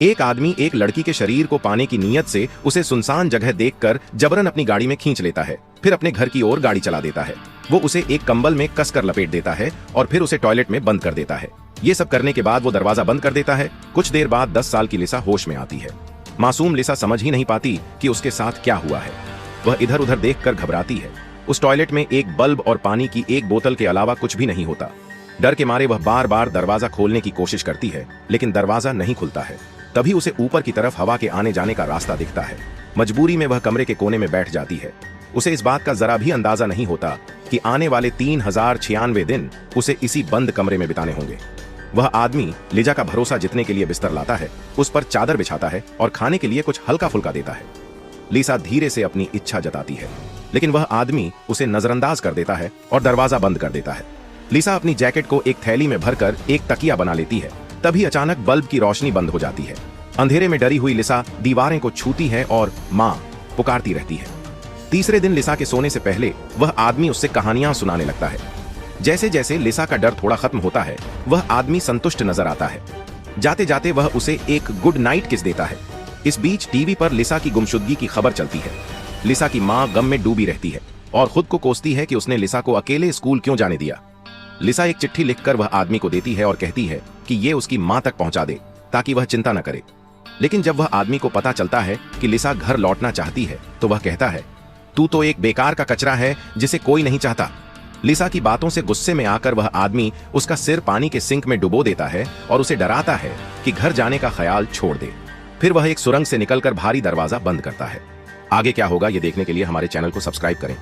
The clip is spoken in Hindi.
एक आदमी एक लड़की के शरीर को पाने की नीयत से उसे सुनसान जगह देखकर जबरन अपनी गाड़ी में खींच लेता है, फिर अपने घर की ओर गाड़ी चला देता है। वो उसे एक कंबल में कसकर लपेट देता है और फिर उसे टॉयलेट में बंद कर देता है। ये सब करने के बाद वो दरवाजा बंद कर देता है। कुछ देर बाद 10 साल की लिसा होश में आती है। मासूम लिसा समझ ही नहीं पाती कि उसके साथ क्या हुआ है। वह इधर उधर देखकर घबराती है। उस टॉयलेट में एक बल्ब और पानी की एक बोतल के अलावा कुछ भी नहीं होता। डर के मारे वह बार बार दरवाजा खोलने की कोशिश करती है, लेकिन दरवाजा नहीं खुलता है। तभी उसे ऊपर की तरफ हवा के आने जाने का रास्ता दिखता है। मजबूरी में वह कमरे के कोने में बैठ जाती है। उसे इस बात का जरा भी अंदाजा नहीं होता कि आने वाले 3096 दिन उसे इसी बंद कमरे में बिताने होंगे। वह आदमी लिजा का भरोसा जीतने के लिए बिस्तर लाता है, उस पर चादर बिछाता है और खाने के लिए कुछ हल्का फुल्का देता है। लिसा धीरे से अपनी इच्छा जताती है, लेकिन वह आदमी उसे नजरअंदाज कर देता है और दरवाजा बंद कर देता है। लिसा अपनी जैकेट को एक थैली में भरकर एक तकिया बना लेती है। तभी अचानक बल्ब की रोशनी बंद हो जाती है। अंधेरे में डरी हुई लिसा दीवारें को छूती है और मां पुकारती रहती है। तीसरे दिन लिसा के सोने से पहले वह आदमी उससे कहानियां सुनाने लगता है। जैसे जैसे लिसा का डर थोड़ा खत्म होता है, वह आदमी संतुष्ट नजर आता है। जाते जाते वह उसे एक गुड नाइट किस देता है। इस बीच टीवी पर लिसा की गुमशुदगी की खबर चलती है। लिसा की मां गम में डूबी रहती है और खुद को कोसती है कि उसने लिसा को अकेले स्कूल क्यों जाने दिया। लिसा एक चिट्ठी लिखकर वह आदमी को देती है और कहती है कि ये उसकी मां तक पहुंचा दे ताकि वह चिंता न करे। लेकिन जब वह आदमी को पता चलता है कि लिसा घर लौटना चाहती है, तो वह कहता है, तू तो एक बेकार का कचरा है जिसे कोई नहीं चाहता। लिसा की बातों से गुस्से में आकर वह आदमी उसका सिर पानी के सिंक में डुबो देता है और उसे डराता है कि घर जाने का ख्याल छोड़ दे। फिर वह एक सुरंग से निकलकर भारी दरवाजा बंद करता है। आगे क्या होगा ये देखने के लिए हमारे चैनल को सब्सक्राइब करें।